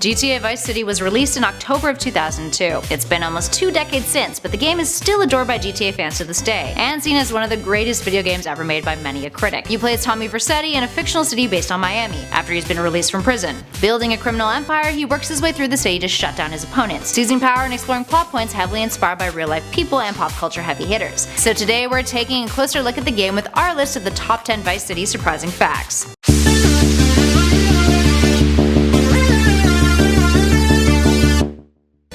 GTA Vice City was released in October of 2002. It's been almost 2 decades since, but the game is still adored by GTA fans to this day, and seen as one of the greatest video games ever made by many a critic. You play as Tommy Vercetti in a fictional city based on Miami, after he's been released from prison. Building a criminal empire, he works his way through the city to shut down his opponents, seizing power and exploring plot points heavily inspired by real-life people and pop culture heavy hitters. So today we're taking a closer look at the game with our list of the top 10 Vice City surprising facts.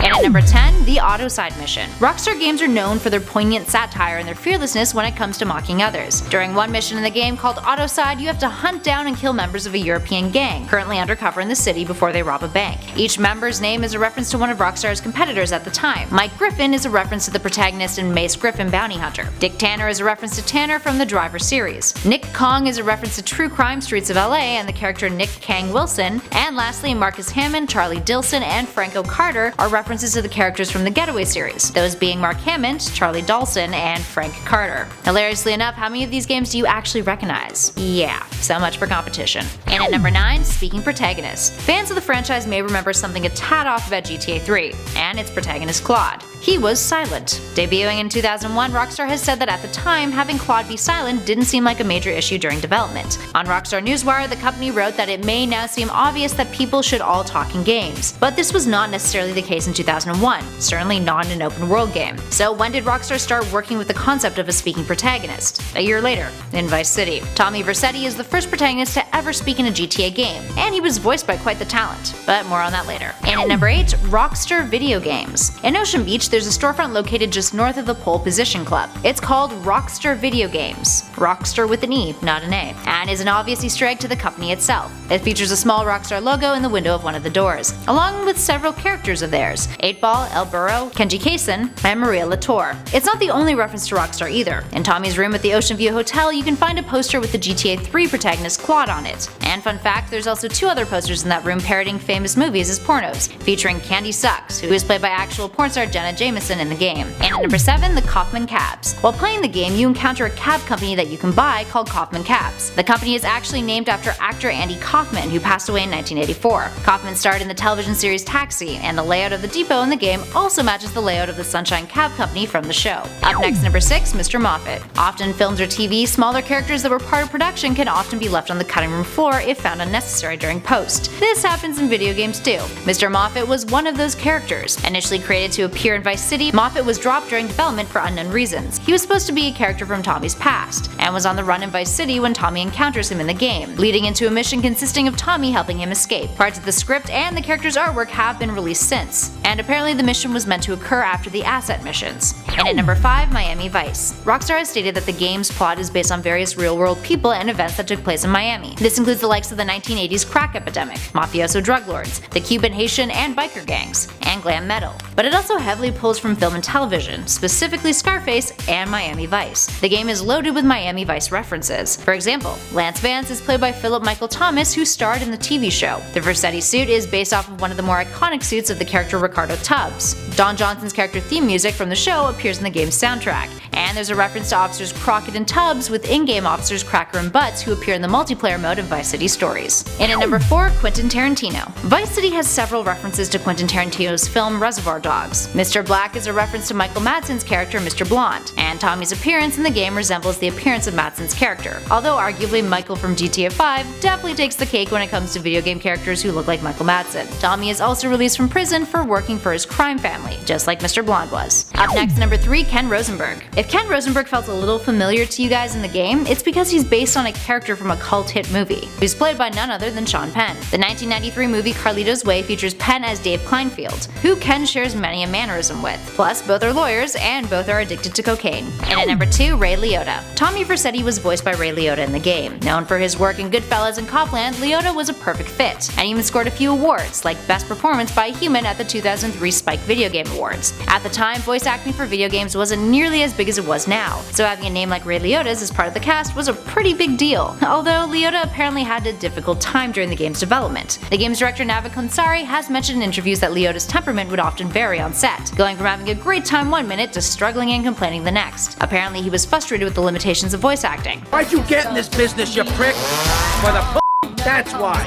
At number 10, the AUTOCIDE mission. Rockstar games are known for their poignant satire and their fearlessness when it comes to mocking others. During one mission in the game called AUTOCIDE, you have to hunt down and kill members of a European gang, currently undercover in the city before they rob a bank. Each member's name is a reference to one of Rockstar's competitors at the time. Mike Griffin is a reference to the protagonist in Mace Griffin Bounty Hunter. Dick Tanner is a reference to Tanner from the Driver series. Nick Kong is a reference to True Crime Streets of LA and the character Nick Kang Wilson. And lastly, Marcus Hammond, Charlie Dilson, and Franco Carter are references to the characters from the Getaway series, those being Mark Hammond, Charlie Dawson, and Frank Carter. Hilariously enough, how many of these games do you actually recognize? Yeah, so much for competition. And at number 9, speaking protagonist. Fans of the franchise may remember something a tad off about GTA 3, and its protagonist Claude. He was silent. Debuting in 2001, Rockstar has said that at the time, having Claude be silent didn't seem like a major issue during development. On Rockstar Newswire, the company wrote that it may now seem obvious that people should all talk in games, but this was not necessarily the case in 2001, certainly not in an open world game. So when did Rockstar start working with the concept of a speaking protagonist? A year later, in Vice City. Tommy Vercetti is the first protagonist to ever speak in a GTA game, and he was voiced by quite the talent, but more on that later. And at number 8, ROCKSTER video games. In Ocean Beach, there's a storefront located just north of the Pole Position Club. It's called ROCKSTER Video Games. Rockstar with an E, not an A, and is an obvious Easter egg to the company itself. It features a small Rockstar logo in the window of one of the doors, along with several characters of theirs: 8-Ball, El Burro, Kenji Kaysen, and Maria Latour. It's not the only reference to Rockstar either. In Tommy's room at the Ocean View Hotel, you can find a poster with the GTA 3 protagonist Claude on it. And fun fact, there's also 2 other posters in that room parodying famous movies as pornos, featuring Candy Sucks, who is played by actual porn star Jenna Jameson in the game. And at number 7, the KAUFMAN cabs. While playing the game, you encounter a cab company that you can buy called KAUFMAN Cabs. The company is actually named after actor Andy Kaufman, who passed away in 1984. Kaufman starred in the television series Taxi, and the layout of the depot in the game also matches the layout of the Sunshine Cab Company from the show. Up next, number 6, Mr. Moffat. Often in films or TV, smaller characters that were part of production can often be left on the cutting room floor if found unnecessary during post. This happens in video games too. Mr. Moffat was one of those characters. Initially created to appear in Vice City, Moffat was dropped during development for unknown reasons. He was supposed to be a character from Tommy's past, and was on the run in Vice City when Tommy encounters him in the game, leading into a mission consisting of Tommy helping him escape. Parts of the script and the character's artwork have been released since, and apparently the mission was meant to occur after the asset missions. And at number 5, Miami Vice. Rockstar has stated that the game's plot is based on various real-world people and events that took place in Miami. This includes the likes of the 1980s crack epidemic, mafioso drug lords, the Cuban, Haitian, and biker gangs, and glam metal. But it also heavily pulls from film and television, specifically Scarface and Miami Vice. The game is loaded with Miami Vice references. For example, Lance Vance is played by Philip Michael Thomas, who starred in the TV show. The Vercetti suit is based off of one of the more iconic suits of the character Ricardo Tubbs. Don Johnson's character theme music from the show appears in the game's soundtrack. And there's a reference to officers Crockett and Tubbs with in-game officers Cracker and Butts, who appear in the multiplayer mode of Vice City Stories. And at number 4, Quentin Tarantino. Vice City has several references to Quentin Tarantino's film Reservoir Dogs. Mr. Black is a reference to Michael Madsen's character Mr. Blonde, and Tommy's appearance in the game resembles the appearance of Madsen's character, although arguably Michael from GTA 5 definitely takes the cake when it comes to video game characters who look like Michael Madsen. Tommy is also released from prison for working for his crime family, just like Mr. Blonde was. Up next, number 3, Ken Rosenberg. If Ken Rosenberg felt a little familiar to you guys in the game, it's because he's based on a character from a cult hit movie, who's played by none other than Sean Penn. The 1993 movie Carlito's Way features Penn as Dave Kleinfeld, who Ken shares many a mannerism with. Plus, both are lawyers and both are addicted to cocaine. And at number 2, Ray Liotta. Tommy Vercetti was voiced by Ray Liotta in the game. Known for his work in Goodfellas and Copland, Liotta was a perfect fit, and even scored a few awards, like Best Performance by a Human at the 2003 Spike Video Game Awards. At the time, voice acting for video games wasn't nearly as big as it was now, so having a name like Ray Liotta's as part of the cast was a pretty big deal, although Liotta apparently had a difficult time during the game's development. The game's director Navid Konsari has mentioned in interviews that Liotta's temperament would often vary on set, going from having a great time one minute to struggling and complaining the next. Apparently he was frustrated with the limitations of voice acting. Why'd you get in this business, you prick? For the that's why.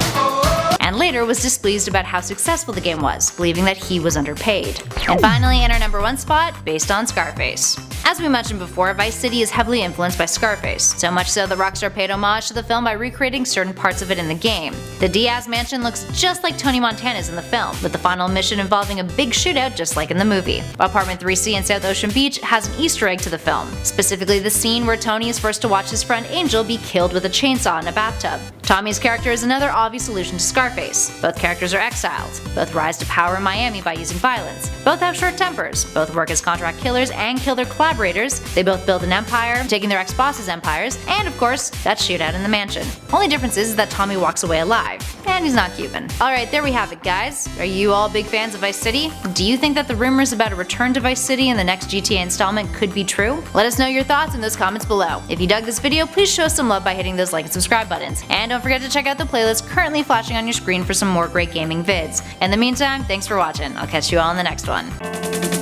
and later was displeased about how successful the game was, believing that he was underpaid. And finally, in our number 1 spot, based on Scarface. As we mentioned before, Vice City is heavily influenced by Scarface, so much so that Rockstar paid homage to the film by recreating certain parts of it in the game. The Diaz mansion looks just like Tony Montana's in the film, with the final mission involving a big shootout just like in the movie. Apartment 3C in South Ocean Beach has an Easter egg to the film, specifically the scene where Tony is forced to watch his friend Angel be killed with a chainsaw in a bathtub. Tommy's character is another obvious allusion to Scarface. Both characters are exiled, both rise to power in Miami by using violence, both have short tempers, both work as contract killers and kill their collaborators, they both build an empire, taking their ex-bosses' empires, and of course, that shootout in the mansion. Only difference is that Tommy walks away alive, and he's not Cuban. Alright, there we have it guys. Are you all big fans of Vice City? Do you think that the rumors about a return to Vice City in the next GTA installment could be true? Let us know your thoughts in those comments below. If you dug this video, please show some love by hitting those like and subscribe buttons, and don't forget to check out the playlist currently flashing on your screen for some more great gaming vids. In the meantime, thanks for watching. I'll catch you all in the next one.